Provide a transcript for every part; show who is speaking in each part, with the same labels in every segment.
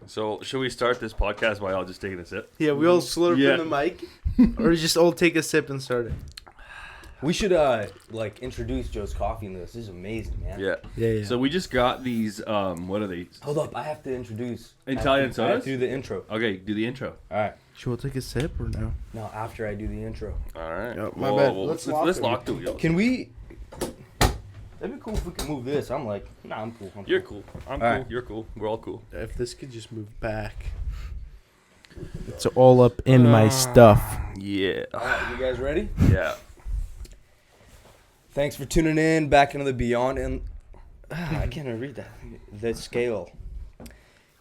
Speaker 1: So, should we start this podcast by all just taking a sip?
Speaker 2: Yeah, we all slurp in the mic, or just all take a sip and start it.
Speaker 3: We should introduce Joe's Coffee in this. This is amazing, man.
Speaker 1: Yeah. So we just got these. What are these?
Speaker 3: Hold up, I have to introduce
Speaker 1: Italian
Speaker 3: I
Speaker 1: sodas.
Speaker 3: have to do the intro.
Speaker 1: Okay, do the intro.
Speaker 3: All right.
Speaker 2: Should we take a sip or no?
Speaker 3: No, after I do the intro.
Speaker 1: All right.
Speaker 2: Oh, my bad.
Speaker 1: Let's
Speaker 2: Let's
Speaker 1: lock the wheels.
Speaker 3: Can we? That'd be cool if we could move this. I'm like, nah, I'm cool.
Speaker 1: You're cool. I'm
Speaker 3: all
Speaker 1: cool.
Speaker 3: right.
Speaker 1: You're cool. We're all cool.
Speaker 2: If this could just move back. It's all up in my stuff.
Speaker 1: Yeah.
Speaker 3: All right, you guys ready?
Speaker 1: Yeah.
Speaker 3: Thanks for tuning in back into the Beyond and I can't even read that. The Scale.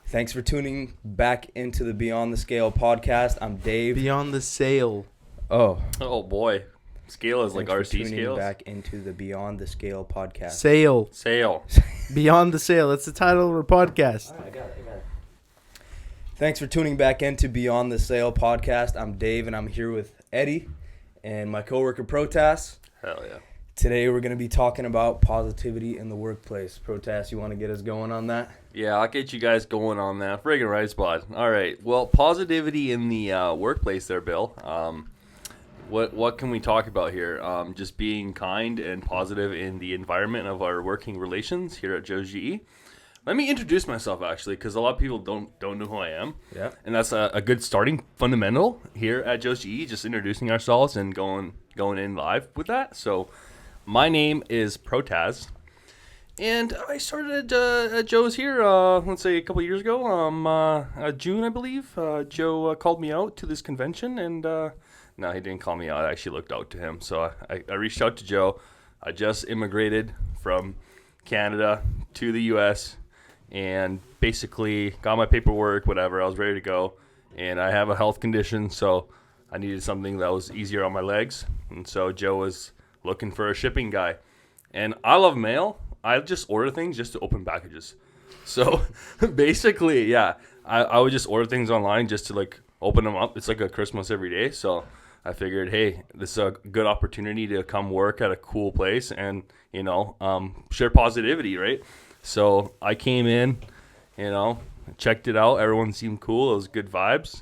Speaker 3: Thanks for tuning back into the Beyond the Scale podcast. I'm Dave.
Speaker 2: Beyond the Sail.
Speaker 3: Oh.
Speaker 1: Oh boy. Scale is like
Speaker 3: Thanks for
Speaker 1: RC
Speaker 3: tuning
Speaker 1: scales.
Speaker 3: back into the Beyond the Scale podcast.
Speaker 2: Sail.
Speaker 1: Sail.
Speaker 2: Beyond the Sail. That's the title of our podcast.
Speaker 3: All right, I got it. Thanks for tuning back into Beyond the Sail podcast. I'm Dave, and I'm here with Eddie and my coworker Protoss.
Speaker 1: Hell yeah.
Speaker 3: Today, we're going to be talking about positivity in the workplace. Protoss, you want to get us going on that?
Speaker 1: Yeah, I'll get you guys going on that. Friggin' right spot. All right. Well, positivity in the workplace there, Bill. What can we talk about here? Just being kind and positive in the environment of our working relations here at JoesGE. Let me introduce myself, actually, because a lot of people don't know who I am.
Speaker 3: Yeah.
Speaker 1: And that's a good starting fundamental here at JoesGE, just introducing ourselves and going in live with that. So my name is Protoss, and I started at Joe's here, let's say a couple years ago, June, I believe. Joe called me out to this convention, and no, he didn't call me out. I actually looked out to him. So I reached out to Joe. I just immigrated from Canada to the U.S., and basically got my paperwork, whatever. I was ready to go, and I have a health condition, so I needed something that was easier on my legs. And so Joe was looking for a shipping guy, and I love mail. I just order things just to open packages. So basically, yeah, I would just order things online just to like open them up. It's like a Christmas every day. So I figured, hey, this is a good opportunity to come work at a cool place and share positivity, right? So I came in, checked it out. Everyone seemed cool. It was good vibes.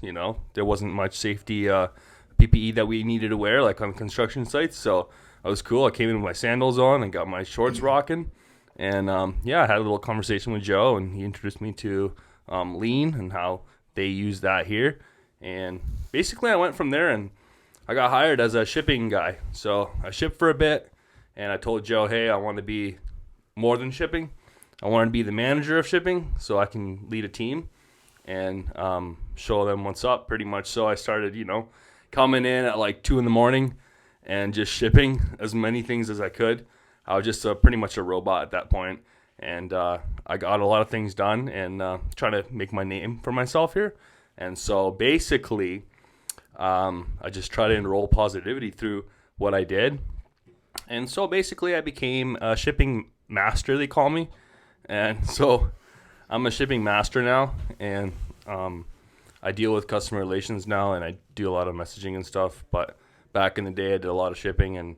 Speaker 1: There wasn't much safety PPE that we needed to wear, like on construction sites. So I was cool. I came in with my sandals on and got my shorts rocking. And, I had a little conversation with Joe, and he introduced me to Lean and how they use that here. And basically I went from there, and I got hired as a shipping guy. So I shipped for a bit, and I told Joe, hey, I want to be more than shipping. I wanted to be the manager of shipping so I can lead a team and show them what's up pretty much. So I started, coming in at like 2 a.m. and just shipping as many things as I could. I was just pretty much a robot at that point. And I got a lot of things done and trying to make my name for myself here. And so basically, I just try to enroll positivity through what I did. And so basically I became a shipping master, they call me. And so I'm a shipping master now, and I deal with customer relations now, and I do a lot of messaging and stuff. But back in the day, I did a lot of shipping, and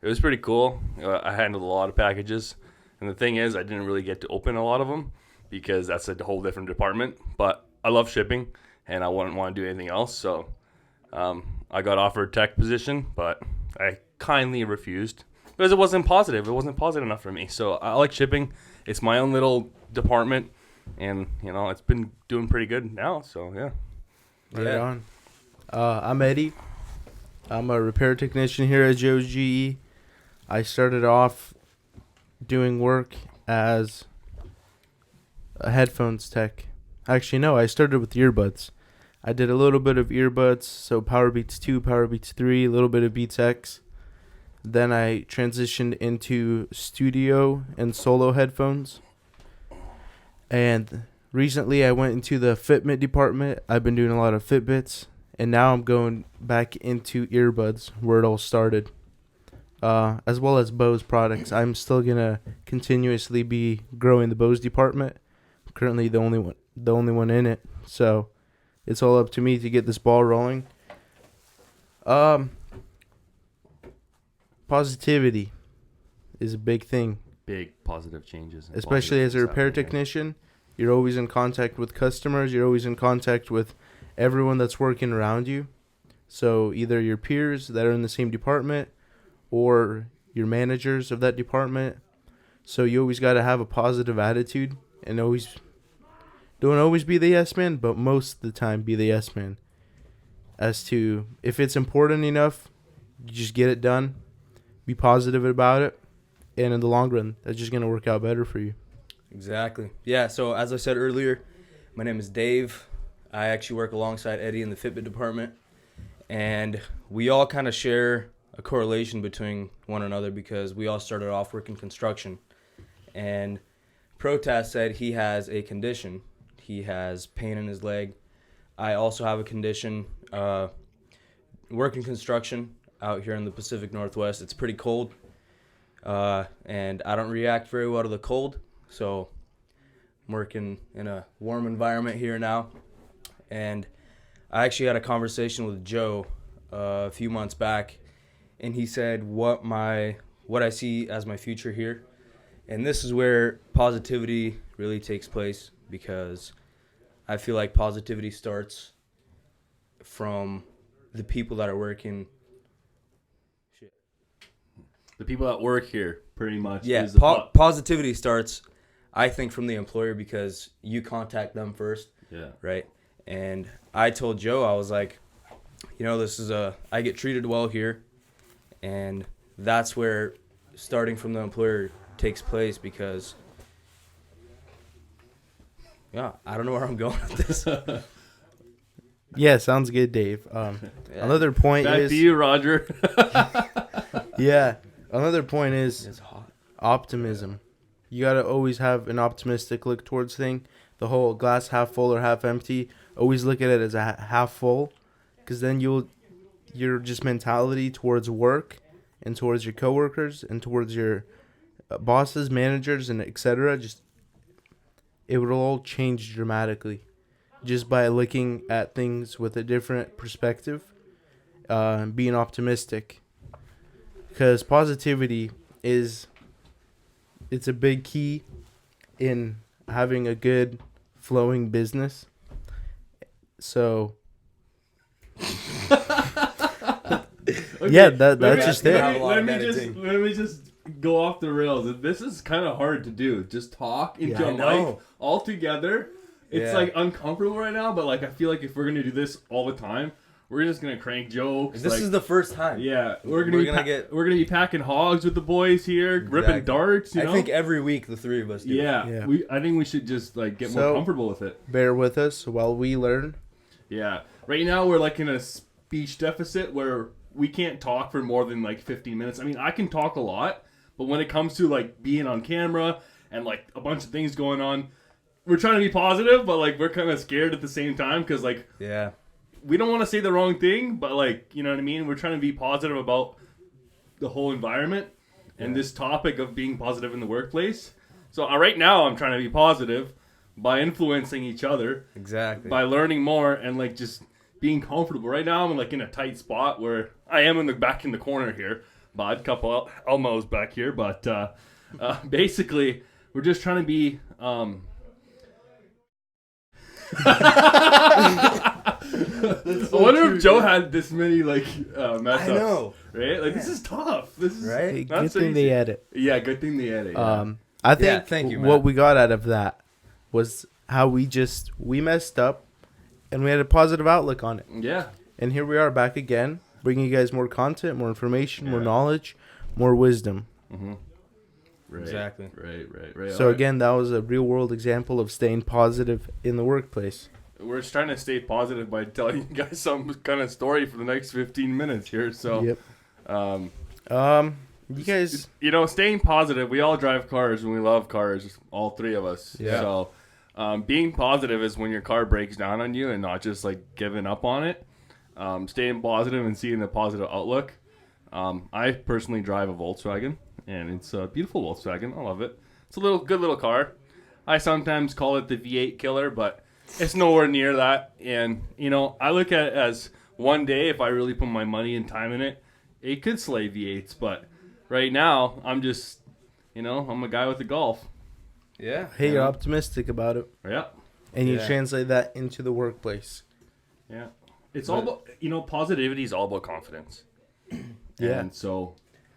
Speaker 1: it was pretty cool. I handled a lot of packages. And the thing is, I didn't really get to open a lot of them because that's a whole different department. But I love shipping, and I wouldn't want to do anything else. So I got offered a tech position, but I kindly refused because it wasn't positive. It wasn't positive enough for me. So I like shipping. It's my own little department, and, it's been doing pretty good now, so, yeah.
Speaker 2: Right on. I'm Eddie. I'm a repair technician here at JoesGE. I started off doing work as a headphones tech. Actually, no, I started with earbuds. I did a little bit of earbuds, so Power Beats 2, Power Beats 3, a little bit of Beats X. Then I transitioned into studio and solo headphones. And recently I went into the Fitbit department. I've been doing a lot of Fitbits. And now I'm going back into earbuds where it all started. As well as Bose products. I'm still going to continuously be growing the Bose department. I'm currently the only one in it. So it's all up to me to get this ball rolling. Positivity is a big thing.
Speaker 1: Big positive changes.
Speaker 2: Especially as a repair technician, You're always in contact with customers. You're always in contact with everyone that's working around you. So either your peers that are in the same department or your managers of that department. So you always got to have a positive attitude and don't always be the yes man, but most of the time be the yes man. As to if it's important enough, you just get it done. Be positive about it. And in the long run, that's just going to work out better for you.
Speaker 3: Exactly. Yeah, so as I said earlier, my name is Dave. I actually work alongside Eddie in the Fitbit department. And we all kind of share a correlation between one another because we all started off working construction. And Protoss said he has a condition. He has pain in his leg. I also have a condition. Working construction out here in the Pacific Northwest. It's pretty cold. And I don't react very well to the cold. So I'm working in a warm environment here now. And I actually had a conversation with Joe a few months back. And he said what I see as my future here. And this is where positivity really takes place because I feel like positivity starts from the people that are working.
Speaker 1: The people that work here, pretty much.
Speaker 3: Yeah,
Speaker 1: is the
Speaker 3: positivity starts, I think, from the employer because you contact them first.
Speaker 1: Yeah.
Speaker 3: Right? And I told Joe, I was like, I get treated well here. And that's where starting from the employer takes place because, I don't know where I'm going with this.
Speaker 2: Yeah, sounds good, Dave. Another point
Speaker 1: Back
Speaker 2: is...
Speaker 1: to you, Roger.
Speaker 2: Yeah, another point is
Speaker 3: It's hot.
Speaker 2: optimism. You got to always have an optimistic look towards things. The whole glass half full or half empty. Always look at it as a half full because then your just mentality towards work and towards your coworkers and towards your bosses, managers, and etc. It will all change dramatically just by looking at things with a different perspective, being optimistic. Because positivity it's a big key in having a good flowing business. So
Speaker 1: Okay,
Speaker 2: yeah, that's just it.
Speaker 1: Let me just go off the rails. This is kind of hard to do. Just talk into a mic all together. It's like uncomfortable right now, but like I feel like if we're gonna do this all the time, we're just gonna crank jokes.
Speaker 3: This is the first time.
Speaker 1: Yeah, we're gonna be packing hogs with the boys here, ripping darts. You know?
Speaker 3: I think every week the three of us do.
Speaker 1: Yeah. I think we should just like get more comfortable with it.
Speaker 2: Bear with us while we learn.
Speaker 1: Yeah, right now we're like in a speech deficit where we can't talk for more than like 15 minutes. I mean, I can talk a lot, but when it comes to like being on camera and like a bunch of things going on, we're trying to be positive, but like we're kind of scared at the same time because like we don't want to say the wrong thing, but like, you know what I mean? We're trying to be positive about the whole environment and this topic of being positive in the workplace. So right now I'm trying to be positive by influencing each other.
Speaker 3: Exactly.
Speaker 1: By learning more and like just being comfortable. Right now I'm like in a tight spot where I am back in the corner here. Bud, couple Elmos back here, but basically we're just trying to be I wonder if Joe had this many like mess ups. I know, right? Like this is tough. This is
Speaker 2: right. Good thing they edit.
Speaker 1: Yeah, good thing they edit.
Speaker 2: I think
Speaker 3: thank you,
Speaker 2: what we got out of that was how we messed up, and we had a positive outlook on it.
Speaker 1: Yeah.
Speaker 2: And here we are back again, bringing you guys more content, more information, more knowledge, more wisdom.
Speaker 1: Mm-hmm. Right.
Speaker 3: Exactly.
Speaker 1: Right.
Speaker 2: So again, that was a real world example of staying positive in the workplace.
Speaker 1: We're just trying to stay positive by telling you guys some kind of story for the next 15 minutes here. So,
Speaker 2: you guys,
Speaker 1: staying positive. We all drive cars and we love cars, all three of us.
Speaker 2: Yeah.
Speaker 1: So, being positive is when your car breaks down on you and not just like giving up on it. Staying positive and seeing the positive outlook. I personally drive a Volkswagen, and it's a beautiful Volkswagen. I love it. It's a good little car. I sometimes call it the V8 killer, but it's nowhere near that. And, I look at it as one day, if I really put my money and time in it, it could slay V8s. But right now, I'm just, I'm a guy with a Golf.
Speaker 3: Yeah.
Speaker 2: Hey, you're
Speaker 3: yeah.
Speaker 2: optimistic about it,
Speaker 1: Yeah.
Speaker 2: and you
Speaker 3: Yeah.
Speaker 2: translate that into the workplace.
Speaker 1: Yeah. It's all about, positivity is all about confidence.
Speaker 2: Yeah.
Speaker 1: And so,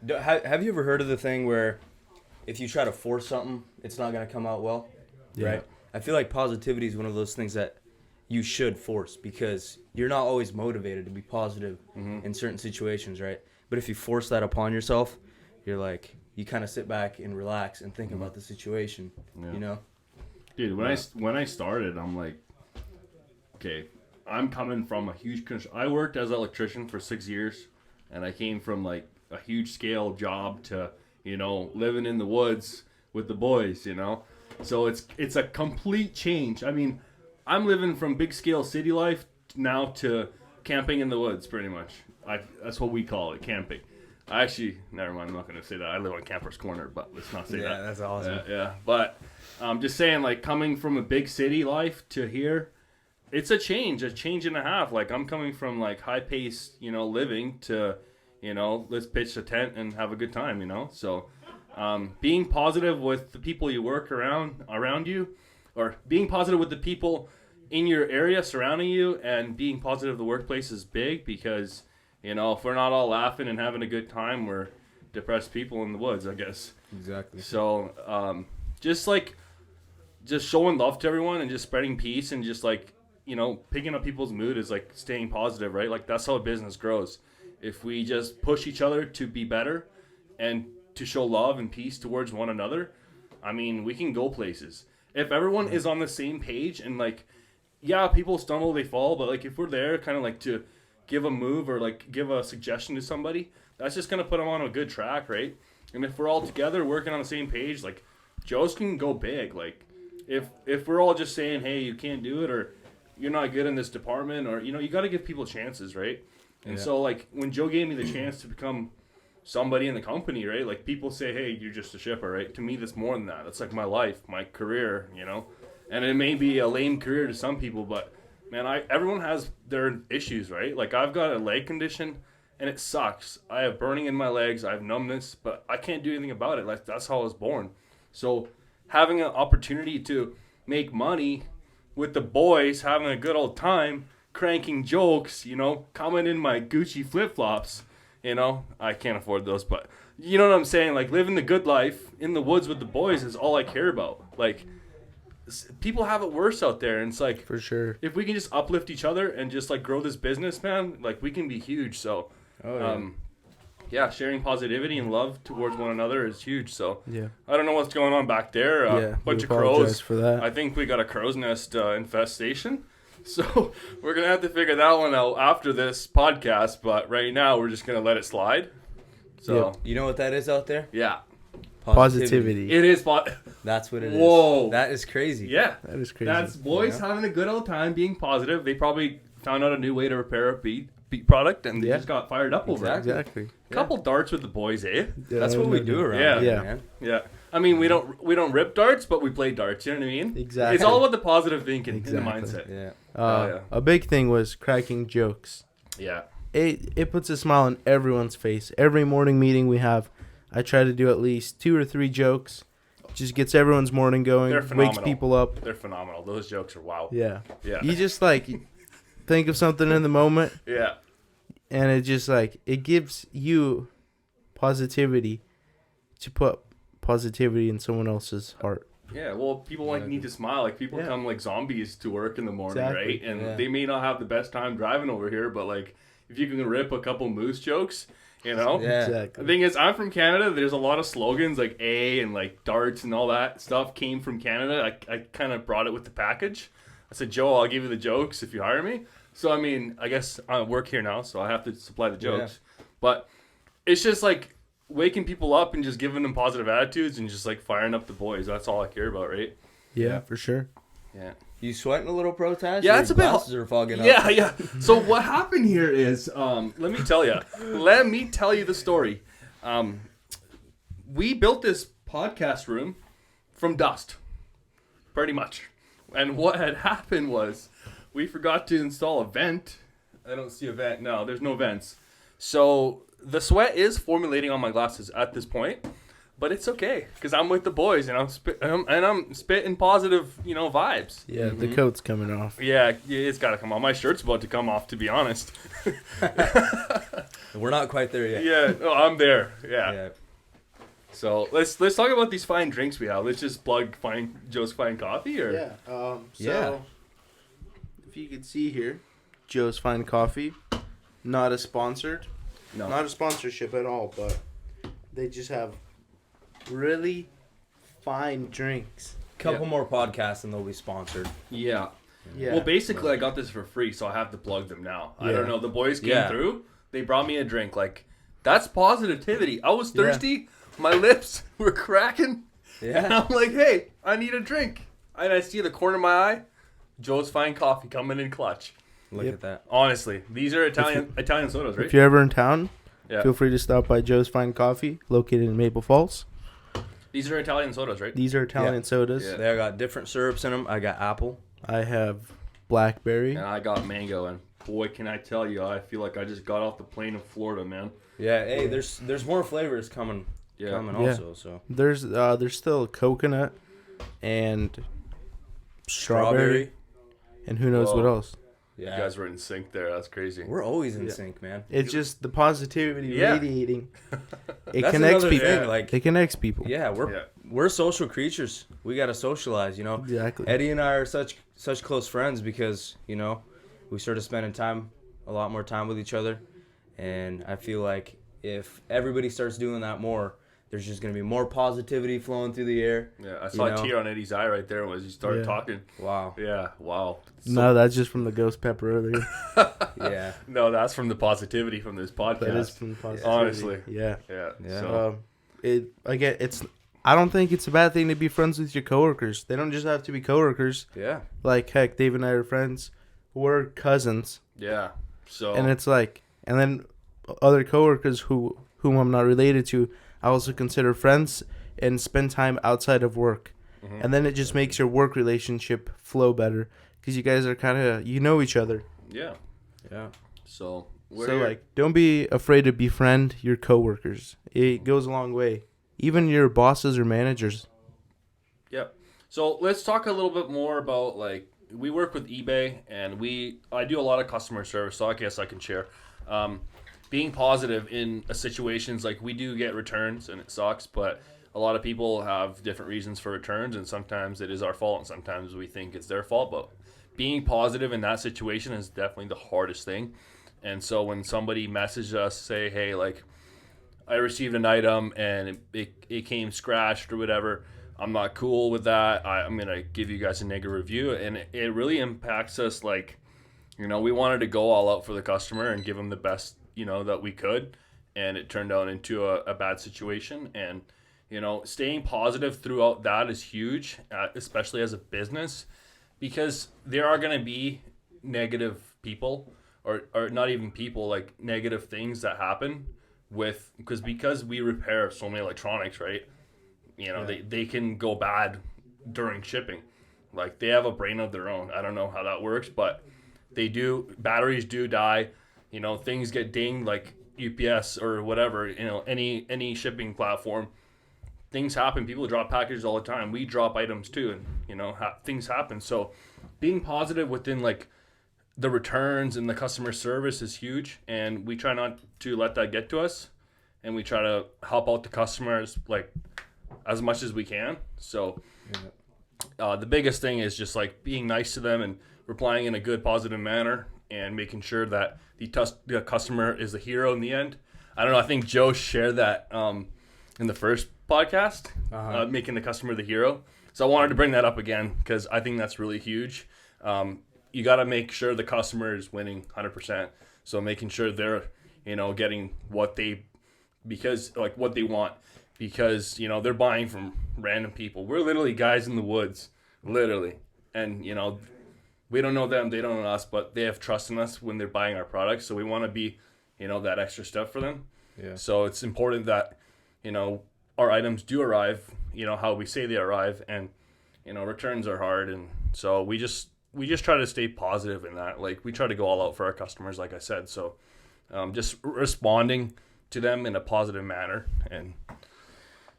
Speaker 3: Have you ever heard of the thing where if you try to force something, it's not going to come out well?
Speaker 2: Yeah.
Speaker 3: Right? I feel like positivity is one of those things that you should force because you're not always motivated to be positive in certain situations, right? But if you force that upon yourself, you're like, you kind of sit back and relax and think about the situation,
Speaker 1: Yeah.
Speaker 3: you know?
Speaker 1: dude, when I started, I'm like, okay, I'm coming from a huge. I worked as an electrician for 6 years, and I came from like a huge scale job to living in the woods with the boys. So it's a complete change. I mean, I'm living from big scale city life now to camping in the woods, pretty much. That's what we call it, camping. I actually, never mind. I'm not going to say that. I live on Camper's Corner, but let's not say that.
Speaker 3: Yeah, that's awesome.
Speaker 1: Yeah. But I'm just saying, like, coming from a big city life to here, it's a change and a half. Like, I'm coming from, like, high-paced, living to, let's pitch a tent and have a good time, So being positive with the people you work around you, or being positive with the people in your area surrounding you, and being positive in the workplace is big because, if we're not all laughing and having a good time, we're depressed people in the woods, I guess.
Speaker 3: Exactly.
Speaker 1: So just showing love to everyone and just spreading peace and just like, picking up people's mood is like staying positive, right? Like that's how a business grows. If we just push each other to be better and to show love and peace towards one another, I mean, we can go places. If everyone is on the same page and like, yeah, people stumble, they fall, but like if we're there kind of like to give a move or like give a suggestion to somebody, that's just going to put them on a good track, right? And if we're all together working on the same page, like Joe's can go big. Like if we're all just saying, hey, you can't do it, or you're not good in this department, or you got to give people chances, right? And so like when Joe gave me the chance to become somebody in the company, right? Like people say, hey, you're just a shipper, right? To me, that's more than that. It's like my life, my career, And it may be a lame career to some people, but man, everyone has their issues, right? Like I've got a leg condition, and it sucks. I have burning in my legs, I have numbness, but I can't do anything about it. Like that's how I was born. So having an opportunity to make money with the boys, having a good old time, cranking jokes, coming in my Gucci flip-flops, I can't afford those, but you know what I'm saying? Like living the good life in the woods with the boys is all I care about. Like people have it worse out there, and it's like
Speaker 2: For sure.
Speaker 1: if we can just uplift each other and just like grow this business, man, like we can be huge. So sharing positivity and love towards one another is huge. So
Speaker 2: Yeah.
Speaker 1: I don't know what's going on back there.
Speaker 2: Yeah,
Speaker 1: Bunch
Speaker 2: we
Speaker 1: of
Speaker 2: apologize
Speaker 1: crows.
Speaker 2: for that.
Speaker 1: I think we got a crow's nest infestation. So we're gonna have to figure that one out after this podcast. But right now we're just gonna let it slide. So
Speaker 3: You know what that is out there?
Speaker 1: yeah,
Speaker 2: Positivity.
Speaker 1: it is.
Speaker 3: That's what it is.
Speaker 1: Whoa.
Speaker 3: That is crazy.
Speaker 1: Yeah,
Speaker 2: That is crazy.
Speaker 1: that's boys having a good old time, being positive. They probably found out a new way to repair a beat product, and they
Speaker 2: Yeah.
Speaker 1: just got fired up over it.
Speaker 2: Exactly.
Speaker 1: Couple darts with the boys, eh?
Speaker 3: That's what we do around
Speaker 1: Yeah.
Speaker 3: here,
Speaker 2: Yeah.
Speaker 3: man.
Speaker 1: Yeah. I mean, we don't rip darts, but we play darts. You know what I mean?
Speaker 2: Exactly.
Speaker 1: It's all about the positive thinking
Speaker 2: Exactly.
Speaker 1: and the mindset.
Speaker 3: Yeah.
Speaker 1: Yeah.
Speaker 2: A big thing was cracking jokes.
Speaker 1: Yeah.
Speaker 2: It puts a smile on everyone's face. Every morning meeting we have, I try to do at least 2 or 3 jokes. Just gets everyone's morning going.
Speaker 1: They're
Speaker 2: Wakes
Speaker 1: phenomenal.
Speaker 2: people up.
Speaker 1: They're phenomenal. Those jokes are wow.
Speaker 2: Yeah.
Speaker 1: Yeah.
Speaker 2: You just like think of something in the moment,
Speaker 1: Yeah.
Speaker 2: and it just like it gives you positivity to put positivity in someone else's heart.
Speaker 1: Yeah, well, people like need to smile. Like people
Speaker 2: Yeah.
Speaker 1: come like zombies to work in the morning,
Speaker 2: Exactly.
Speaker 1: right? And
Speaker 3: Yeah.
Speaker 1: they may not have the best time driving over here, but like if you can rip a couple moose jokes,
Speaker 3: Yeah.
Speaker 1: The
Speaker 2: Exactly.
Speaker 1: thing is, I'm from Canada. There's a lot of slogans like A and like darts and all that stuff came from Canada. I kind of brought it with the package. I said, Joe, I'll give you the jokes if you hire me. So, I mean, I guess I work here now, so I have to supply the jokes. But it's just like waking people up and just giving them positive attitudes and just like firing up the boys. That's all I care about, right?
Speaker 2: Yeah, for sure.
Speaker 1: Yeah.
Speaker 3: You sweating a little, Protoss?
Speaker 1: Yeah,
Speaker 3: Your
Speaker 1: it's a bit
Speaker 3: glasses are fogging up.
Speaker 1: Yeah. So what happened here is, let me tell you the story. We built this podcast room from dust, pretty much. And what had happened was we forgot to install a vent. I don't see a vent. No, there's no vents. So the sweat is formulating on my glasses at this point. but it's okay because I'm with the boys and I'm spitting positive, vibes.
Speaker 2: Yeah, the coat's coming off.
Speaker 1: Yeah, it's got to come off. My shirt's about to come off, to be honest.
Speaker 3: We're not quite there yet.
Speaker 1: Yeah, no, I'm there. Yeah.
Speaker 3: Yeah.
Speaker 1: So let's talk about these fine drinks we have. Let's just plug Joe's Fine Coffee, or
Speaker 2: Yeah.
Speaker 3: Yeah.
Speaker 2: If you could see here, Joe's Fine Coffee, not a sponsored,
Speaker 1: no,
Speaker 2: not a sponsorship at all, but they just have really fine drinks.
Speaker 3: Couple more podcasts and they'll be sponsored.
Speaker 1: yeah.
Speaker 2: Yeah.
Speaker 1: Well, basically, I got this for free, so I have to plug them now. I
Speaker 2: Yeah.
Speaker 1: don't know. The boys came
Speaker 3: Yeah.
Speaker 1: through. They brought me a drink. Like, that's positivity. I was
Speaker 2: Yeah.
Speaker 1: thirsty. My lips were cracking. And
Speaker 3: Yeah.
Speaker 1: I'm like, hey, I need a drink. And I see the corner of my eye, Joe's Fine Coffee coming in clutch.
Speaker 3: Look
Speaker 2: Yep.
Speaker 3: at that.
Speaker 1: Honestly, these are Italian sodas, right?
Speaker 2: If you're ever in town,
Speaker 1: Yeah.
Speaker 2: feel free to stop by Joe's Fine Coffee, located in Maple Falls.
Speaker 1: These are Italian sodas, right?
Speaker 2: These are Italian
Speaker 3: Yeah.
Speaker 2: sodas.
Speaker 1: Yeah.
Speaker 3: They got different syrups in them. I got apple.
Speaker 2: I have blackberry.
Speaker 1: And I got mango, and boy, can I tell you, I feel like I just got off the plane in Florida, man.
Speaker 3: Yeah. Hey, there's more flavors coming.
Speaker 1: Yeah.
Speaker 3: Coming
Speaker 2: Yeah.
Speaker 3: also. So
Speaker 2: There's still coconut and strawberry, and who knows what
Speaker 1: Whoa.
Speaker 2: else.
Speaker 3: yeah.
Speaker 1: You guys were in sync there. That's crazy.
Speaker 3: We're always in
Speaker 2: Yeah.
Speaker 3: sync, man.
Speaker 2: It's just the positivity
Speaker 1: Yeah.
Speaker 2: radiating. It
Speaker 3: That's
Speaker 2: connects
Speaker 3: another
Speaker 2: people.
Speaker 3: thing, like-
Speaker 2: it connects people.
Speaker 3: Yeah, we're social creatures. We gotta socialize,
Speaker 2: Exactly.
Speaker 3: Eddie and I are such close friends because we started spending a lot more time with each other, and I feel like if everybody starts doing that more, there's just gonna be more positivity flowing through the air.
Speaker 1: Yeah, I saw
Speaker 3: You
Speaker 1: a
Speaker 3: know?
Speaker 1: tear on Eddie's eye right there as he started
Speaker 2: Yeah.
Speaker 1: talking.
Speaker 3: Wow.
Speaker 1: Yeah, wow.
Speaker 2: No, that's just from the ghost pepper earlier.
Speaker 3: Yeah.
Speaker 1: No, that's from the positivity from this podcast.
Speaker 2: That is from the positivity.
Speaker 1: Honestly.
Speaker 2: Yeah.
Speaker 1: Yeah.
Speaker 3: Yeah.
Speaker 1: So,
Speaker 2: I don't think it's a bad thing to be friends with your coworkers. They don't just have to be coworkers.
Speaker 3: Yeah.
Speaker 2: Like, heck, Dave and I are friends. We're cousins.
Speaker 1: yeah. So,
Speaker 2: And it's like, and then other coworkers whom I'm not related to, I also consider friends and spend time outside of work.
Speaker 1: Mhm.
Speaker 2: And then it just makes your work relationship flow better because you guys are kind of, each other.
Speaker 1: yeah.
Speaker 3: Yeah.
Speaker 1: So,
Speaker 2: So, like, don't be afraid to befriend your coworkers. It goes a long way. Even your bosses or managers.
Speaker 1: yeah. So let's talk a little bit more about, like, we work with eBay, and I do a lot of customer service, so I guess I can share. Being positive in situations, like, we do get returns, and it sucks, but a lot of people have different reasons for returns, and sometimes it is our fault, and sometimes we think it's their fault, but being positive in that situation is definitely the hardest thing. And so when somebody messages us, say, hey, like, I received an item and it came scratched or whatever, I'm not cool with that. I'm going to give you guys a negative review. And it really impacts us. Like, we wanted to go all out for the customer and give them the best, that we could. And it turned out into a bad situation. And, staying positive throughout that is huge, especially as a business, because there are going to be negative people or not even people, like negative things that happen because we repair so many electronics, right? They can go bad during shipping. Like, they have a brain of their own. I don't know how that works, but they do. Batteries do die. Things get dinged, like UPS or whatever. Any shipping platform. Things happen. People drop packages all the time. We drop items too, and things happen. So, being positive within, like, the returns and the customer service is huge, and we try not to let that get to us, and we try to help out the customers, like, as much as we can. So the biggest thing is just, like, being nice to them and replying in a good, positive manner, and making sure that the customer is the hero in the end. I don't know, I think Joe shared that in the first podcast, making the customer the hero. So I wanted to bring that up again because I think that's really huge. You got to make sure the customer is winning 100%. So making sure they're, getting what they want, because, they're buying from random people. We're literally guys in the woods, literally. And, we don't know them, they don't know us, but they have trust in us when they're buying our products. So we want to be, that extra step for them.
Speaker 3: Yeah.
Speaker 1: So it's important that, our items do arrive, how we say they arrive, and, returns are hard. And so we just try to stay positive in that. Like, we try to go all out for our customers, like I said. So just responding to them in a positive manner. And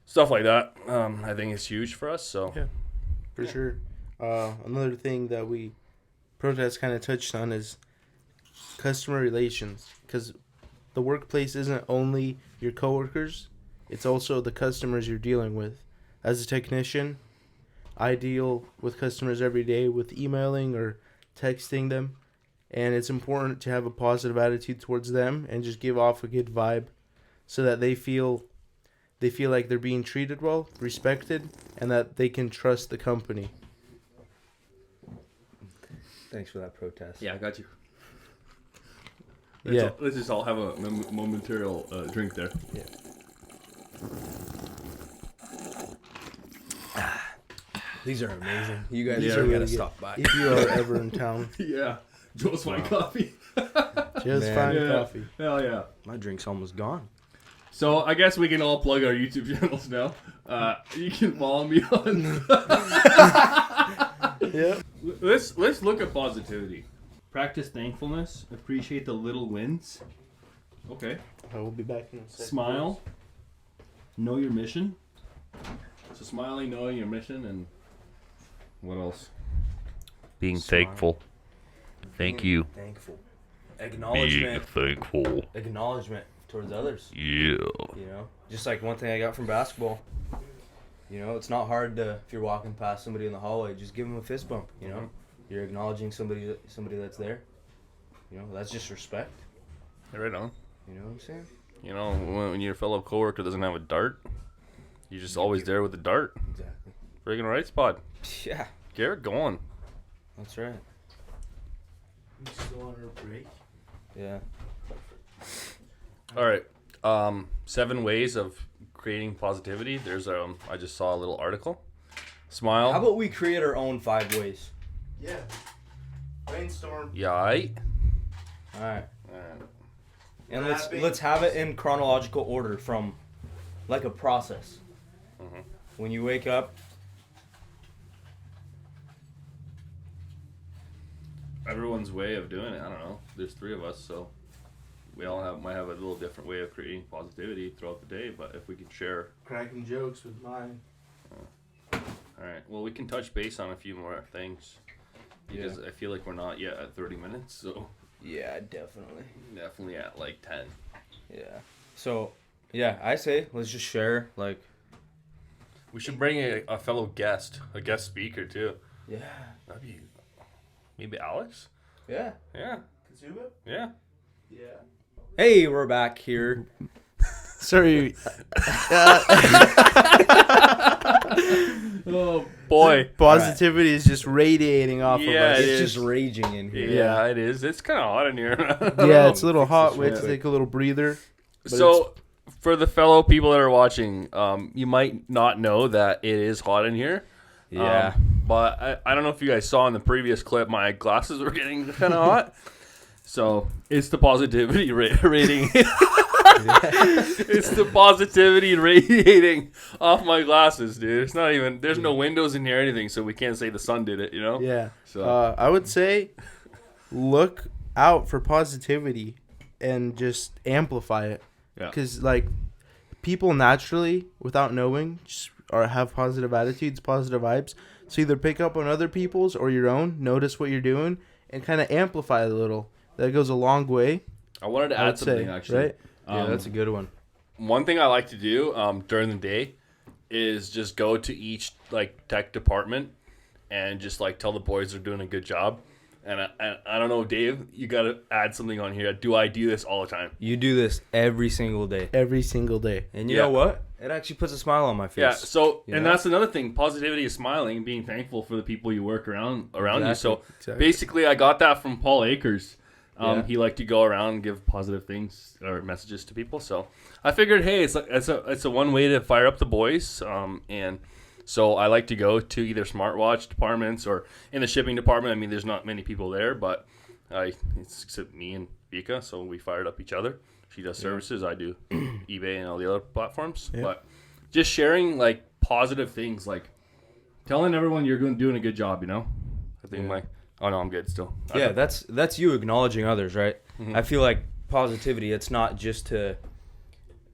Speaker 1: stuff like that. I think it's huge for us. So
Speaker 2: Yeah. For sure. Another thing that Protoss kind of touched on is customer relations, because the workplace isn't only your coworkers, it's also the customers you're dealing with. As a technician, I deal with customers every day with emailing or texting them, and it's important to have a positive attitude towards them and just give off a good vibe so that they feel like they're being treated well, respected, and that they can trust the company.
Speaker 3: Thanks for that protest.
Speaker 1: yeah, I got you.
Speaker 2: Yeah.
Speaker 1: Let's just all have a momentary drink there.
Speaker 2: Yeah.
Speaker 3: These are amazing. You guys
Speaker 2: These
Speaker 3: really
Speaker 2: are
Speaker 3: gotta
Speaker 2: really good.
Speaker 3: stop by.
Speaker 2: If you are ever in town,
Speaker 1: Yeah, Joe's Fine Coffee.
Speaker 2: just
Speaker 3: Man.
Speaker 2: find
Speaker 1: Yeah.
Speaker 2: coffee.
Speaker 1: Hell yeah.
Speaker 3: My drink's almost gone.
Speaker 1: So I guess we can all plug our YouTube channels now. You can follow me on.
Speaker 2: Yeah.
Speaker 1: Let's look at positivity. Practice thankfulness. Appreciate the little wins. Okay.
Speaker 2: I will be back in a second.
Speaker 1: Smile. Know your mission. So smiling, knowing your mission, and what else? Being
Speaker 3: Smile.
Speaker 1: thankful. Thank you.
Speaker 3: Thankful.
Speaker 1: Being
Speaker 3: Acknowledgement.
Speaker 1: thankful.
Speaker 3: Acknowledgement towards others.
Speaker 1: Yeah.
Speaker 3: You know, just like one thing I got from basketball. You know, it's not hard to, if you're walking past somebody in the hallway, just give them a fist bump. You know, you're acknowledging somebody that's there. You know, that's just respect.
Speaker 1: Right on.
Speaker 3: You know what I'm saying?
Speaker 1: You know, when your fellow coworker doesn't have a dart, you're just always there with the dart.
Speaker 3: Exactly.
Speaker 1: Friggin' right spot.
Speaker 3: Yeah,
Speaker 1: Garrett going.
Speaker 3: that's right.
Speaker 2: You still on our break?
Speaker 3: Yeah.
Speaker 1: All right. 7 ways of creating positivity. There's I just saw a little article. Smile.
Speaker 3: How about we create our own 5 ways?
Speaker 2: Yeah. Brainstorm.
Speaker 1: Yeah. Aight.
Speaker 3: All right.
Speaker 1: Alright.
Speaker 3: And
Speaker 2: Rapping.
Speaker 3: let's have it in chronological order from like a process.
Speaker 1: Mhm.
Speaker 3: When you wake up,
Speaker 1: Everyone's way of doing it. I don't know. There's 3 of us, so we all might have a little different way of creating positivity throughout the day. But if we could share,
Speaker 2: Cracking jokes with mine.
Speaker 1: all right. Well, we can touch base on a few more things because I feel like we're not yet at 30 minutes, so
Speaker 3: yeah, definitely.
Speaker 1: definitely at like 10.
Speaker 3: Yeah. So, yeah, I say let's just share like
Speaker 1: We should bring a fellow guest, a guest speaker too.
Speaker 3: yeah.
Speaker 1: That'd be maybe Alex.
Speaker 3: Yeah.
Speaker 1: Yeah.
Speaker 2: Kazuba?
Speaker 1: Yeah.
Speaker 2: Yeah.
Speaker 3: Hey, we're back here.
Speaker 2: Sorry.
Speaker 1: Oh boy.
Speaker 2: Positivity is just radiating off
Speaker 1: Yeah,
Speaker 2: of
Speaker 3: It's
Speaker 2: us.
Speaker 1: it
Speaker 3: just
Speaker 1: is.
Speaker 3: raging in here.
Speaker 1: Yeah, it is. It's kind of hot in here.
Speaker 2: Yeah, it's a little
Speaker 3: Fix
Speaker 2: hot.
Speaker 3: this
Speaker 2: We have
Speaker 3: real
Speaker 2: to
Speaker 3: quick.
Speaker 2: take a little breather. But
Speaker 1: So, for the fellow people that are watching, you might not know that it is hot in here.
Speaker 3: Yeah.
Speaker 1: But I don't know if you guys saw in the previous clip, my glasses were getting kind of hot. So, it's the positivity rating. It's the positivity radiating off my glasses, dude. It's not even, there's no windows in here or anything, so we can't say the sun did it, you know?
Speaker 2: Yeah.
Speaker 1: So,
Speaker 2: I would say look out for positivity and just amplify it.
Speaker 1: Yeah.
Speaker 2: Because, like, people naturally, without knowing, just have positive attitudes, positive vibes. So either pick up on other people's or your own, notice what you're doing, and kind of amplify it a little. That goes a long way.
Speaker 1: I wanted to
Speaker 2: I
Speaker 1: add
Speaker 2: would
Speaker 1: something,
Speaker 2: say,
Speaker 1: actually.
Speaker 2: right?
Speaker 3: Yeah, that's a good one.
Speaker 1: One thing I like to do during the day is just go to each like tech department and just like tell the boys they're doing a good job. And I don't know, Dave, you got to add something on here. Do I do this all the time?
Speaker 3: You do this every single day.
Speaker 2: Every single day.
Speaker 3: And you
Speaker 1: Yeah.
Speaker 3: know what? It actually puts a smile on my face.
Speaker 1: Yeah. So,
Speaker 3: You
Speaker 1: and
Speaker 3: know?
Speaker 1: that's another thing. Positivity is smiling and being thankful for the people you work around you. So
Speaker 2: Exactly.
Speaker 1: basically, I got that from Paul Akers.
Speaker 3: Yeah.
Speaker 1: He liked to go around and give positive things or messages to people. So I figured, hey, it's a one way to fire up the boys. And so I like to go to either smartwatch departments or in the shipping department. I mean, there's not many people there, but it's except me and Vika. So we fired up each other. She does services. I do eBay and all the other platforms.
Speaker 2: Yeah.
Speaker 1: But just sharing like positive things, like telling everyone you're doing a good job. You know, I think
Speaker 3: Yeah.
Speaker 1: oh no, I'm good still.
Speaker 3: Yeah, that's you acknowledging others, right?
Speaker 1: Mhm.
Speaker 3: I feel like positivity, it's not just to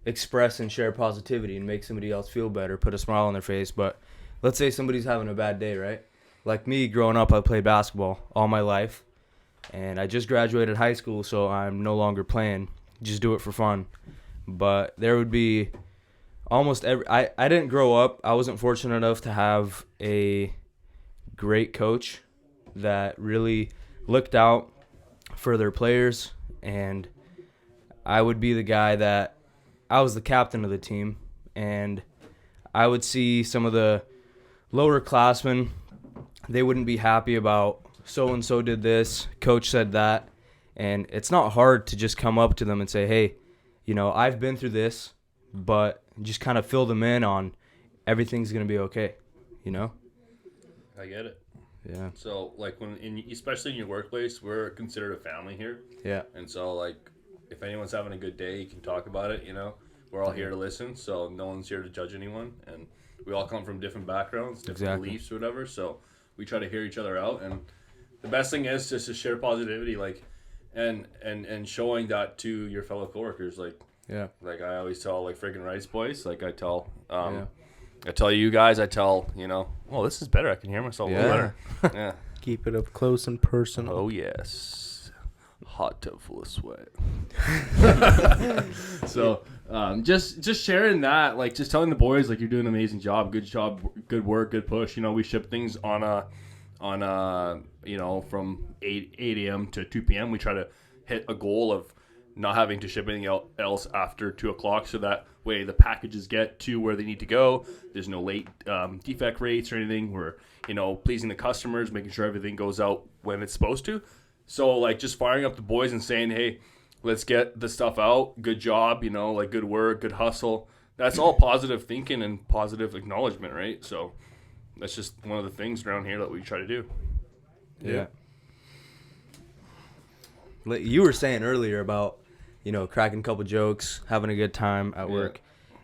Speaker 3: express and share positivity and make somebody else feel better, put a smile on their face. But let's say somebody's having a bad day, right? Like me, growing up, I played basketball all my life, and I just graduated high school, so I'm no longer playing. Just do it for fun. But there would be almost every. I didn't grow up. I wasn't fortunate enough to have a great coach that really looked out for their players, and I would be the guy that I was the captain of the team, and I would see some of the lower classmen. They wouldn't be happy about so-and-so did this, coach said that, and it's not hard to just come up to them and say, hey, I've been through this, but just kind of fill them in on everything's going to be okay,
Speaker 1: I get it.
Speaker 3: Yeah.
Speaker 1: So, like, especially in your workplace, we're considered a family here.
Speaker 3: Yeah.
Speaker 1: And so, like, if anyone's having a good day, you can talk about it, We're all here to listen, so no one's here to judge anyone. And we all come from different backgrounds, different beliefs or whatever, so we try to hear each other out. And the best thing is just to share positivity, like, and showing that to your fellow coworkers. Like,
Speaker 3: yeah.
Speaker 1: Like, I always tell, like, friggin' Rice Boys, like, I tell you guys, oh, this is better. I can hear myself a little better. Yeah.
Speaker 2: Keep it up close and personal.
Speaker 1: Oh, yes. Hot tub full of sweat. So, just sharing that, like, just telling the boys, like, you're doing an amazing job, good work, good push. We ship things on from 8 a.m. to 2 p.m. We try to hit a goal of not having to ship anything else after 2 o'clock, so that way the packages get to where they need to go. There's no late defect rates or anything. We're pleasing the customers, making sure everything goes out when it's supposed to. So, like, just firing up the boys and saying, hey, let's get the stuff out. Good job, like, good work, good hustle. That's all positive thinking and positive acknowledgement, right? So that's just one of the things around here that we try to do.
Speaker 3: Yeah. Like you were saying earlier about, cracking a couple jokes, having a good time at work.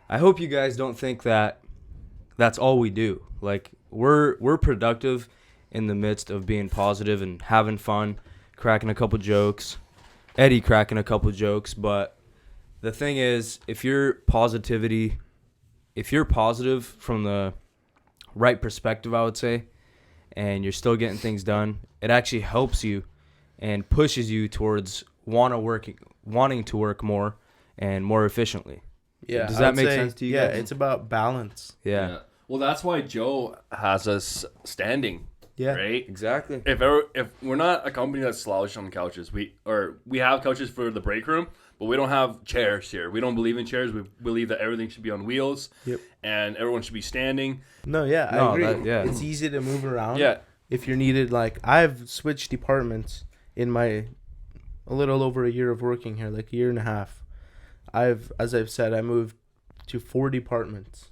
Speaker 3: I hope you guys don't think that that's all we do. Like, we're productive in the midst of being positive and having fun, cracking a couple jokes. Eddie cracking a couple jokes, but the thing is, if you're positive from the right perspective, I would say, and you're still getting things done, it actually helps you and pushes you towards wanting to work more and more efficiently.
Speaker 2: Yeah.
Speaker 3: Does that make sense to you?
Speaker 2: Yeah,
Speaker 3: guys?
Speaker 2: it's about balance.
Speaker 3: Yeah.
Speaker 1: Well, that's why Joe has us standing.
Speaker 2: Yeah.
Speaker 1: Right?
Speaker 3: Exactly.
Speaker 1: If we're not a company that's slouched on the couches, we have couches for the break room, but we don't have chairs here. We don't believe in chairs. We believe that everything should be on wheels.
Speaker 2: Yep.
Speaker 1: And everyone should be standing.
Speaker 2: I agree.
Speaker 3: It's
Speaker 2: easy to move around.
Speaker 1: Yeah.
Speaker 2: If you're needed, like, I've switched departments in my a little over a year of working here, like a year and a half. As I've said, I moved to 4 departments.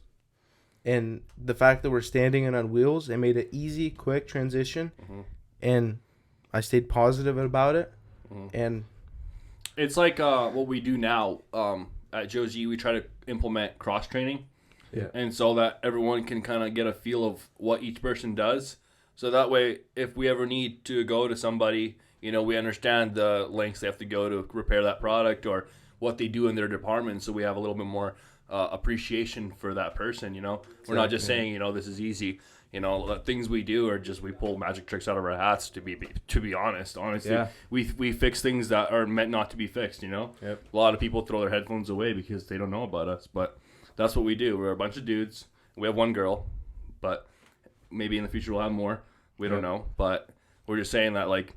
Speaker 2: And the fact that we're standing and on wheels, it made an easy, quick transition. Mm-hmm. And I stayed positive about it. Mm-hmm. And
Speaker 1: it's like what we do now at JoesGE. We try to implement cross-training.
Speaker 2: Yeah.
Speaker 1: And so that everyone can kind of get a feel of what each person does. So that way, if we ever need to go to somebody, we understand the lengths they have to go to repair that product or what they do in their department. So we have a little bit more appreciation for that person, We're not just saying, this is easy. The things we do are just we pull magic tricks out of our hats. To be honest, honestly, we fix things that are meant not to be fixed. Yep. A lot of people throw their headphones away because they don't know about us, but that's what we do. We're a bunch of dudes. We have one girl, but maybe in the future we'll have more. We don't know, but we're just saying that, like,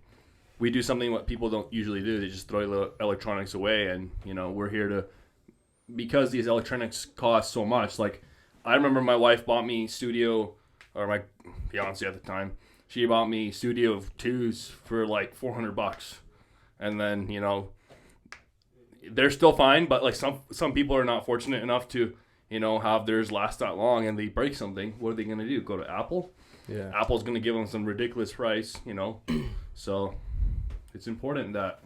Speaker 1: we do something what people don't usually do. They just throw the electronics away, and we're here to, because these electronics cost so much. Like, I remember my wife bought me my fiance at the time, she bought me Studio 2s for like $400, and then they're still fine, but like some people are not fortunate enough to have theirs last that long, and they break something. What are they gonna do? Go to Apple?
Speaker 3: Yeah.
Speaker 1: Apple's gonna give them some ridiculous price, So it's important that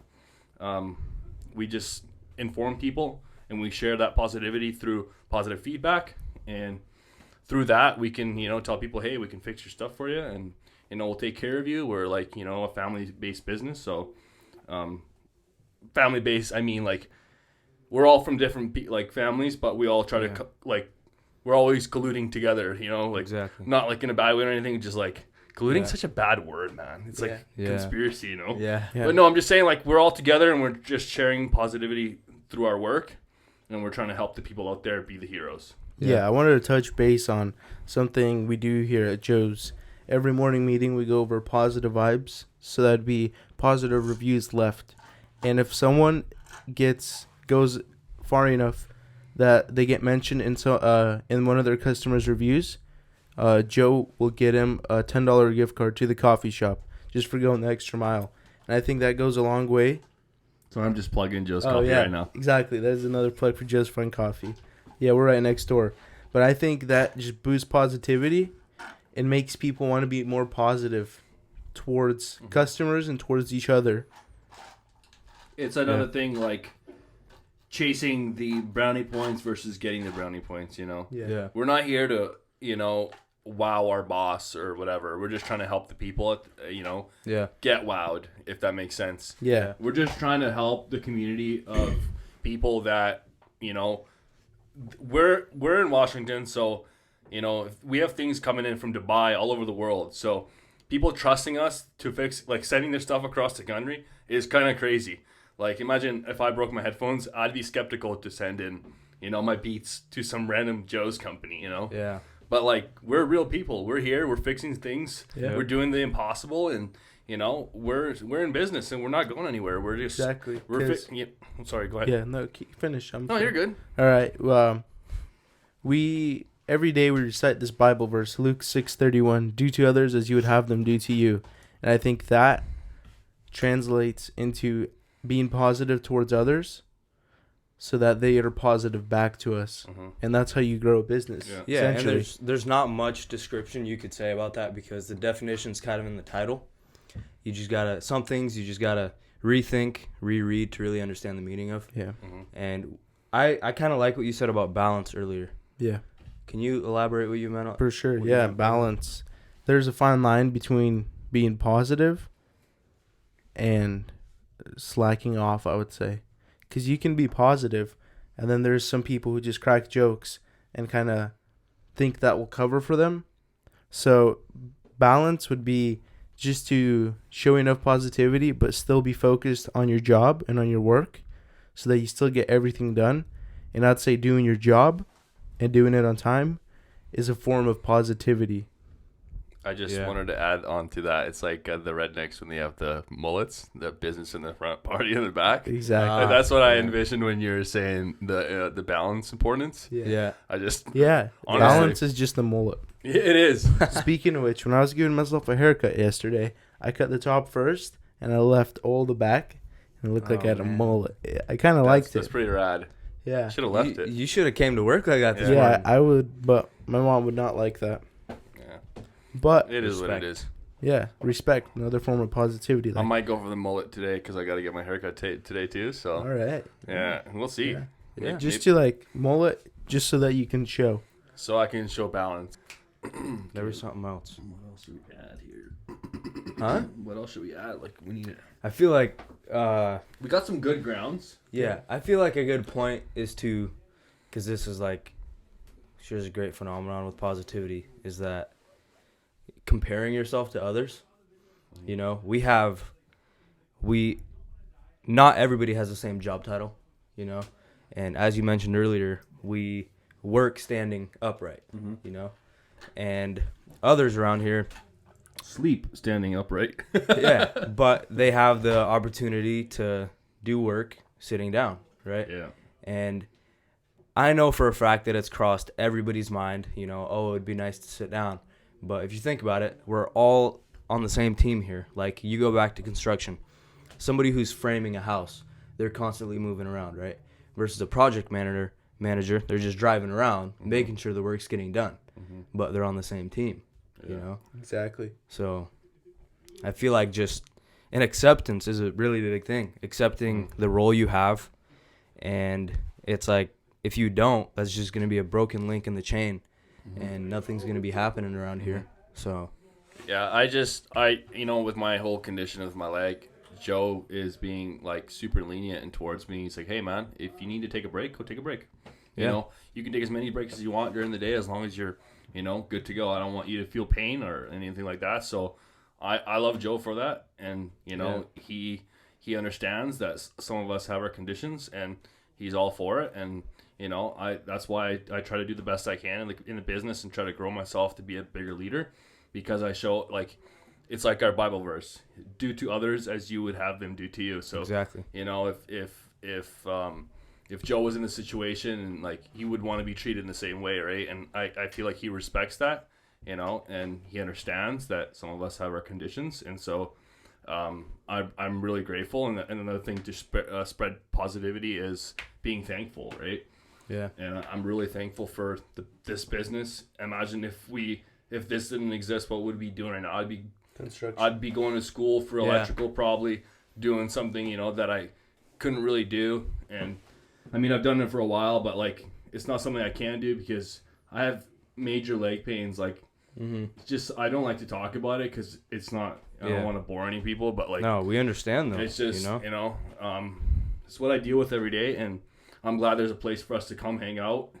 Speaker 1: we just inform people and we share that positivity through positive feedback, and through that we can tell people, hey, we can fix your stuff for you, and we'll take care of you. We're like a family-based business, so family-based, I mean, like, we're all from different like families, but we all try to we're always colluding together. Like
Speaker 3: Exactly.
Speaker 1: not like in a bad way or anything. Just like colluding, such a bad word, man. It's like conspiracy,
Speaker 3: Yeah.
Speaker 1: But no, I'm just saying like we're all together and we're just sharing positivity through our work, and we're trying to help the people out there be the heroes.
Speaker 2: Yeah, I wanted to touch base on something we do here at Joe's. Every morning meeting, we go over positive vibes, so that'd be positive reviews left. And if someone goes far enough that they get mentioned in one of their customers' reviews, Joe will get him a $10 gift card to the coffee shop just for going the extra mile. And I think that goes a long way.
Speaker 1: So I'm just plugging Joe's coffee right now.
Speaker 2: Exactly. There's another plug for Joe's Fun Coffee. Yeah, we're right next door. But I think that just boosts positivity and makes people want to be more positive towards customers and towards each other.
Speaker 1: It's another thing like chasing the brownie points versus getting the brownie points,
Speaker 2: Yeah.
Speaker 1: We're not here to, wow our boss or whatever. We're just trying to help the people, get wowed, if that makes sense.
Speaker 2: Yeah.
Speaker 1: We're just trying to help the community of people that, we're in Washington, so, we have things coming in from Dubai all over the world. So people trusting us to fix, like sending their stuff across the country is kind of crazy. Like imagine if I broke my headphones, I'd be skeptical to send in, my beats to some random Joe's company,
Speaker 3: Yeah.
Speaker 1: But like we're real people. We're here. We're fixing things.
Speaker 2: Yeah.
Speaker 1: We're doing the impossible, and we're in business, and we're not going anywhere. We're just
Speaker 2: Exactly.
Speaker 1: I'm sorry. Go ahead.
Speaker 2: Yeah. No. Finish.
Speaker 1: No, you're good.
Speaker 2: All right. We every day we recite this Bible verse, Luke 6:31. Do to others as you would have them do to you, and I think that translates into being positive towards others, so that they are positive back to us, and that's how you grow a business.
Speaker 3: Yeah, and there's not much description you could say about that because the definition's kind of in the title. You just gotta rethink, reread to really understand the meaning of.
Speaker 2: Yeah.
Speaker 3: And I kind of like what you said about balance earlier.
Speaker 2: Yeah.
Speaker 3: Can you elaborate what you meant?
Speaker 2: For sure. Yeah, balance. There's a fine line between being positive and slacking off, I would say. Because you can be positive, and then there's some people who just crack jokes and kind of think that will cover for them. So balance would be just to show enough positivity, but still be focused on your job and on your work so that you still get everything done. And I'd say doing your job and doing it on time is a form of positivity.
Speaker 1: I just wanted to add on to that. It's like the rednecks when they have the mullets, the business in the front, party in the back.
Speaker 2: Exactly.
Speaker 1: That's what I envisioned when you were saying the balance importance.
Speaker 3: Yeah.
Speaker 1: I just
Speaker 2: honestly, balance is just the mullet.
Speaker 1: It is.
Speaker 2: Speaking of which, when I was giving myself a haircut yesterday, I cut the top first and I left all the back, and it looked like I had a mullet. I kind of liked it.
Speaker 1: That's pretty rad.
Speaker 2: Yeah.
Speaker 1: Should have left it.
Speaker 3: You should have came to work like that this
Speaker 2: Yeah,
Speaker 3: morning.
Speaker 2: I would, but my mom would not like that.
Speaker 1: Yeah.
Speaker 2: But
Speaker 1: It is what it is.
Speaker 2: yeah, respect, another form of positivity.
Speaker 1: I might go for the mullet today because I got to get my haircut today too. So
Speaker 2: all right.
Speaker 1: yeah, we'll see.
Speaker 3: Yeah.
Speaker 2: Just to like mullet, just so that you can show.
Speaker 1: So I can show balance.
Speaker 3: There was something else.
Speaker 1: What else should we add here?
Speaker 3: Huh?
Speaker 1: What else should we add? Like we need.
Speaker 3: I feel like
Speaker 1: We got some good grounds.
Speaker 3: yeah, I feel like a good point is to, because this is like, sure is a great phenomenon with positivity, is that comparing yourself to others. You know, not everybody has the same job title, you know, and as you mentioned earlier, we work standing upright, you know, and others around here,
Speaker 1: Sleep standing upright.
Speaker 3: yeah, but they have the opportunity to do work sitting down, right?
Speaker 1: Yeah.
Speaker 3: And I know for a fact that it's crossed everybody's mind, you know, oh, it would be nice to sit down. But if you think about it, we're all on the same team here. Like, you go back to construction. Somebody who's framing a house, they're constantly moving around, right? Versus a project manager, they're just driving around, making sure the work's getting done. But they're on the same team, you know?
Speaker 2: Exactly.
Speaker 3: So I feel like just an acceptance is a really big thing. Accepting the role you have. And it's like, if you don't, that's just going to be a broken link in the chain. And nothing's going to be happening around here. So
Speaker 1: Yeah, I with my whole condition of my leg, Joe is being like super lenient and towards me. He's like, hey man, if you need to take a break, go take a break. You know, you can take as many breaks as you want during the day as long as you're, you know, good to go. I don't want you to feel pain or anything like that. So I love Joe for that. And, you know, he understands that some of us have our conditions and he's all for it. And, you know, that's why I try to do the best I can in the business and try to grow myself to be a bigger leader, because I show, like, it's like our Bible verse, do to others as you would have them do to you. So,
Speaker 3: exactly.
Speaker 1: You know, if Joe was in a situation and like he would want to be treated in the same way, right? And I feel like he respects that, you know, and he understands that some of us have our conditions. And so I'm really grateful. And another thing to spread positivity is being thankful, right?
Speaker 3: Yeah.
Speaker 1: And I'm really thankful for this business. Imagine if this didn't exist, what would we be doing right now? I'd be going to school for electrical, probably doing something, you know, that I couldn't really do. And I mean, I've done it for a while, but like, it's not something I can do because I have major leg pains. Like, just, I don't like to talk about it because it's not, I don't want to bore any people, but like,
Speaker 3: no, we understand though.
Speaker 1: It's just, you know, it's what I deal with every day. And I'm glad there's a place for us to come hang out,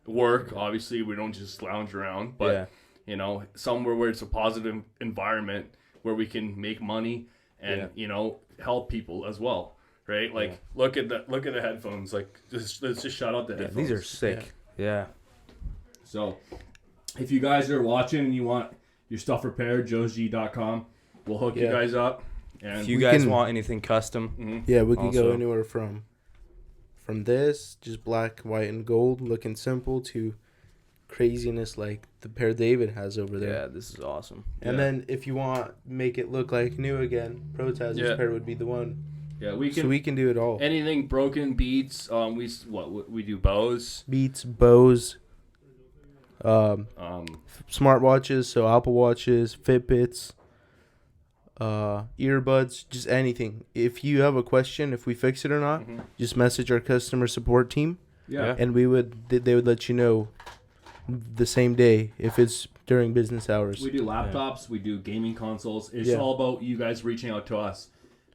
Speaker 1: work. Obviously, we don't just lounge around, but you know, somewhere where it's a positive environment where we can make money and, you know, help people as well. Right, like look at the headphones. Like, let's just shout out the headphones.
Speaker 3: These are sick. Yeah.
Speaker 1: So, if you guys are watching and you want your stuff repaired, JoesGE.com. We'll hook you guys up. And
Speaker 3: if you guys want anything custom,
Speaker 2: we can go anywhere from this, just black, white, and gold, looking simple, to craziness like the pair David has over there.
Speaker 3: Yeah, this is awesome.
Speaker 2: And then if you want make it look like new again, Protoss pair would be the one.
Speaker 1: Yeah, we can
Speaker 2: do it all.
Speaker 1: Anything broken, beats. We do bows.
Speaker 2: Beats, bows. Smartwatches, so Apple Watches, Fitbits, earbuds, just anything. If you have a question, if we fix it or not, just message our customer support team.
Speaker 1: Yeah.
Speaker 2: And they would let you know the same day if it's during business hours.
Speaker 1: We do laptops. We do gaming consoles. It's all about you guys reaching out to us.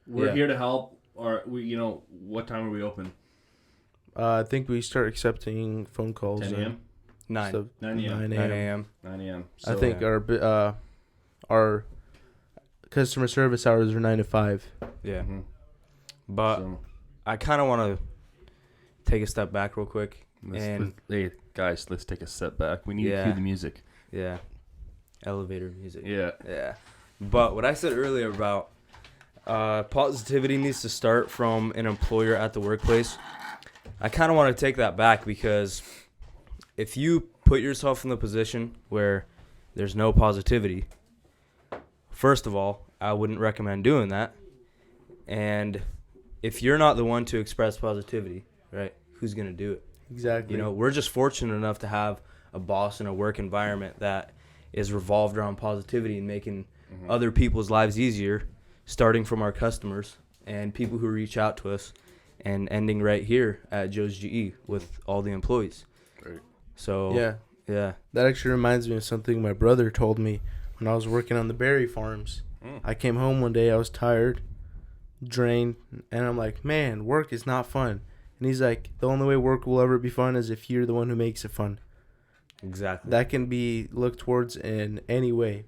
Speaker 1: We're here to help. Or what time are we open?
Speaker 2: I think we start accepting phone calls.
Speaker 1: 10 a.m.
Speaker 3: 9
Speaker 2: So
Speaker 1: 9 a.m.
Speaker 3: 9 a.m.
Speaker 1: 9 a.m.
Speaker 2: So, I think our customer service hours are 9 to 5.
Speaker 3: Yeah. But I kind of want to take a step back real quick.
Speaker 1: Hey guys, let's take a step back. We need to cue the music.
Speaker 3: Yeah. Elevator music.
Speaker 1: Yeah.
Speaker 3: Yeah. But what I said earlier about positivity needs to start from an employer at the workplace. I kind of want to take that back, because if you put yourself in the position where there's no positivity, first of all, I wouldn't recommend doing that. And if you're not the one to express positivity, right, who's going to do it?
Speaker 2: Exactly.
Speaker 3: We're just fortunate enough to have a boss and a work environment that is revolved around positivity and making other people's lives easier, starting from our customers and people who reach out to us, and ending right here at JoesGE with all the employees.
Speaker 1: Right.
Speaker 3: So yeah.
Speaker 2: That actually reminds me of something my brother told me when I was working on the berry farms. I came home one day, I was tired, drained, and I'm like, man, work is not fun. And he's like, the only way work will ever be fun is if you're the one who makes it fun.
Speaker 3: Exactly.
Speaker 2: That can be looked towards in any way.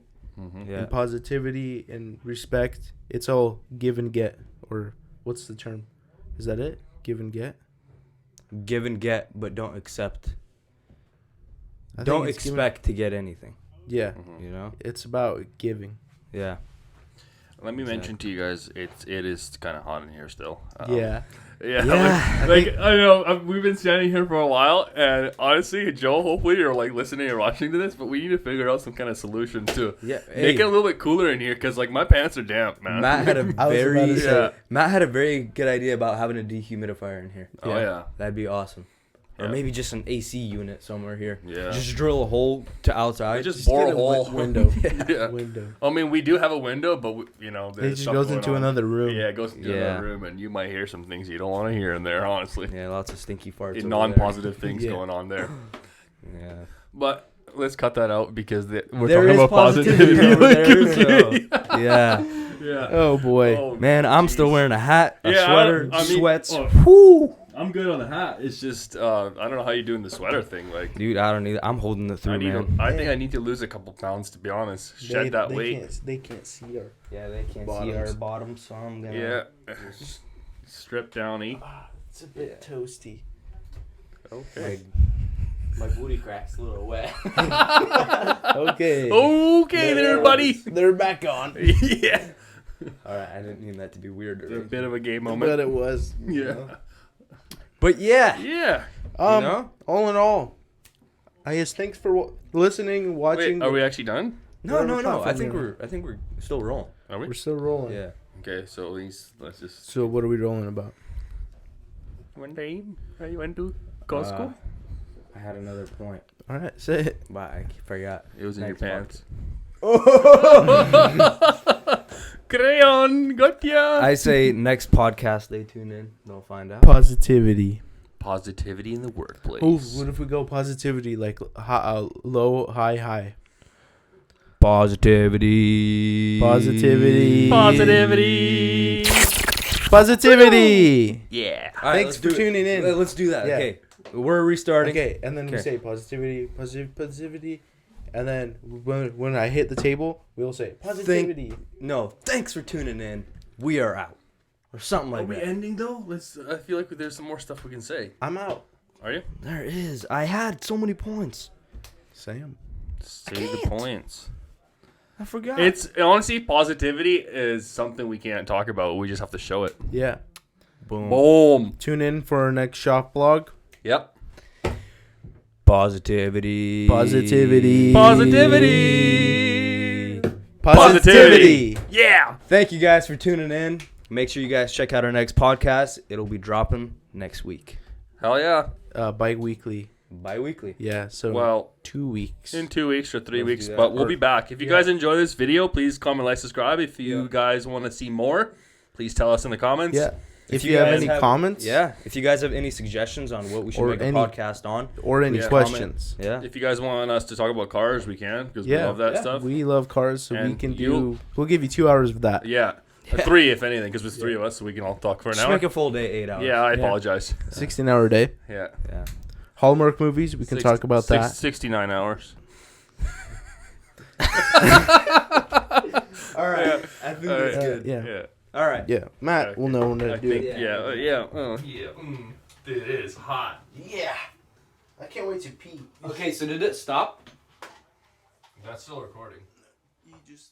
Speaker 3: Yeah.
Speaker 2: And positivity and respect, it's all give and get. Or what's the term? Is that it? Give and get?
Speaker 3: Give and get, but don't accept. Don't expect to get anything.
Speaker 2: Yeah. It's about giving.
Speaker 3: Yeah.
Speaker 1: Let me mention to you guys, it is kind of hot in here still.
Speaker 2: Yeah.
Speaker 1: Yeah. I know we've been standing here for a while, and honestly, Joel, hopefully you're like listening or watching to this, but we need to figure out some kind of solution to make it a little bit cooler in here, because like my pants are damp, man.
Speaker 3: Matt had a very good idea about having a dehumidifier in here.
Speaker 1: Oh yeah,
Speaker 3: that'd be awesome. Or maybe just an AC unit somewhere here.
Speaker 1: Yeah.
Speaker 3: Just drill a hole to outside.
Speaker 1: Just bore a hole.
Speaker 2: Window.
Speaker 1: Window. I mean, we do have a window, but
Speaker 2: it just goes into another room.
Speaker 1: Yeah, it goes into another room, and you might hear some things you don't want to hear in there, honestly.
Speaker 3: Yeah, lots of stinky farts.
Speaker 1: Non-positive things going on there.
Speaker 3: Yeah.
Speaker 1: But let's cut that out, because we're
Speaker 3: there
Speaker 1: talking about positivity.
Speaker 3: Over there, so, yeah.
Speaker 1: Yeah.
Speaker 2: Oh boy.
Speaker 1: Oh,
Speaker 3: Man, I'm still
Speaker 1: jeez.
Speaker 3: wearing a hat, a
Speaker 1: Yeah,
Speaker 3: sweater,
Speaker 1: I mean,
Speaker 3: sweats.
Speaker 1: oh, I'm good on the hat. It's just I don't know how you're doing the sweater thing. Like,
Speaker 3: Dude, I don't need. I'm holding it through, man.
Speaker 1: I think I need to lose a couple pounds to be honest. Shed that weight.
Speaker 2: They can't see our.
Speaker 3: Yeah, they can't
Speaker 2: Bottoms.
Speaker 3: see our bottoms, so I'm gonna.
Speaker 1: Yeah. Strip down, eat.
Speaker 2: It's a bit toasty.
Speaker 1: Okay.
Speaker 3: My booty crack's a little wet.
Speaker 2: Okay.
Speaker 1: Okay, there, buddy.
Speaker 2: They're back on.
Speaker 1: Yeah.
Speaker 3: All right, I didn't mean that to be weird.
Speaker 1: A bit of a gay
Speaker 2: But
Speaker 1: moment.
Speaker 2: it was.
Speaker 1: Yeah.
Speaker 3: But yeah,
Speaker 1: Yeah.
Speaker 3: know?
Speaker 2: All in all, I guess thanks for listening, watching.
Speaker 1: Wait, are we actually done?
Speaker 3: no.
Speaker 2: platform
Speaker 3: I think
Speaker 2: you're
Speaker 3: we're still rolling.
Speaker 1: Are we?
Speaker 2: We're still rolling.
Speaker 3: Yeah.
Speaker 1: Okay, so let's just.
Speaker 2: So what are we rolling about?
Speaker 1: One day I went to Costco.
Speaker 3: I had another point,
Speaker 2: All right, say it.
Speaker 3: but I forgot.
Speaker 1: It was in your
Speaker 3: Next
Speaker 1: pants. Crayon, gotcha.
Speaker 3: I say next podcast they tune in, they'll find out.
Speaker 2: Positivity.
Speaker 1: Positivity in the workplace.
Speaker 2: Oh, what if we go positivity like low, high, high?
Speaker 3: Positivity.
Speaker 2: Positivity.
Speaker 1: Positivity.
Speaker 2: Positivity.
Speaker 1: Yeah.
Speaker 3: All right,
Speaker 2: Thanks
Speaker 3: let's
Speaker 2: for
Speaker 3: do it.
Speaker 2: tuning in.
Speaker 3: Let's do that.
Speaker 2: Yeah.
Speaker 3: Okay, we're restarting.
Speaker 2: Okay, and then we
Speaker 3: Okay.
Speaker 2: say positivity, positivity, and then when I hit the table, we'll say positivity.
Speaker 3: No, thanks for tuning in. We are out, or something
Speaker 1: Are
Speaker 3: like
Speaker 1: we
Speaker 3: that.
Speaker 1: ending though? I feel like there's some more stuff we can say.
Speaker 2: I'm out.
Speaker 1: Are you?
Speaker 3: There is. I had so many points.
Speaker 2: Sam.
Speaker 1: Say the points.
Speaker 3: I forgot.
Speaker 1: It's honestly, positivity is something we can't talk about. We just have to show it.
Speaker 2: Yeah.
Speaker 3: boom.
Speaker 1: Boom.
Speaker 2: Tune in for our next shop vlog.
Speaker 1: Yep.
Speaker 3: Positivity.
Speaker 2: Positivity.
Speaker 1: Positivity.
Speaker 2: Positivity.
Speaker 1: Yeah.
Speaker 3: Thank you guys for tuning in. Make sure you guys check out our next podcast. It'll be dropping next week.
Speaker 1: Hell yeah.
Speaker 2: Bi-weekly.
Speaker 3: Bi-weekly.
Speaker 2: Yeah, so
Speaker 1: Well,
Speaker 2: 2 weeks.
Speaker 1: in 2 weeks or 3
Speaker 3: Let's
Speaker 1: weeks,
Speaker 3: do that.
Speaker 1: but we'll be back. If you
Speaker 2: Yeah.
Speaker 1: guys enjoy this video, please comment, like, subscribe. If you guys want to see more, please tell us in the comments.
Speaker 2: Yeah. If
Speaker 3: you
Speaker 2: you have
Speaker 3: guys
Speaker 2: any comments
Speaker 3: Yeah. If you guys have any suggestions on what we should
Speaker 2: Or
Speaker 3: make a
Speaker 2: any-
Speaker 3: podcast on,
Speaker 2: or any
Speaker 1: Yeah.
Speaker 2: questions.
Speaker 3: yeah.
Speaker 1: If you guys want us to talk about cars, we can because we
Speaker 2: Yeah.
Speaker 1: love that
Speaker 3: Yeah.
Speaker 1: stuff.
Speaker 2: We love cars, so we
Speaker 1: And
Speaker 2: can
Speaker 1: you-
Speaker 2: we'll give you 2 hours of that.
Speaker 1: Yeah. 3 if anything, because there's 3 of us, so we can all talk for an
Speaker 3: Just
Speaker 1: hour.
Speaker 3: make a full day, 8 hours.
Speaker 1: Yeah, I
Speaker 2: Yeah.
Speaker 1: apologize.
Speaker 2: 16-hour day.
Speaker 1: Yeah.
Speaker 3: Yeah.
Speaker 2: Hallmark movies, we can talk about that.
Speaker 1: 69 hours.
Speaker 3: All right.
Speaker 1: Yeah.
Speaker 3: I think
Speaker 1: All
Speaker 3: that's
Speaker 1: right.
Speaker 3: good.
Speaker 2: Yeah.
Speaker 1: Yeah.
Speaker 3: All right.
Speaker 2: Yeah. Matt
Speaker 1: Okay.
Speaker 2: will know when to
Speaker 1: I
Speaker 2: do
Speaker 1: think,
Speaker 2: it.
Speaker 1: yeah. Yeah. It is hot.
Speaker 2: Yeah. I can't wait to pee.
Speaker 3: Okay, so did it stop?
Speaker 1: That's still recording.
Speaker 2: You just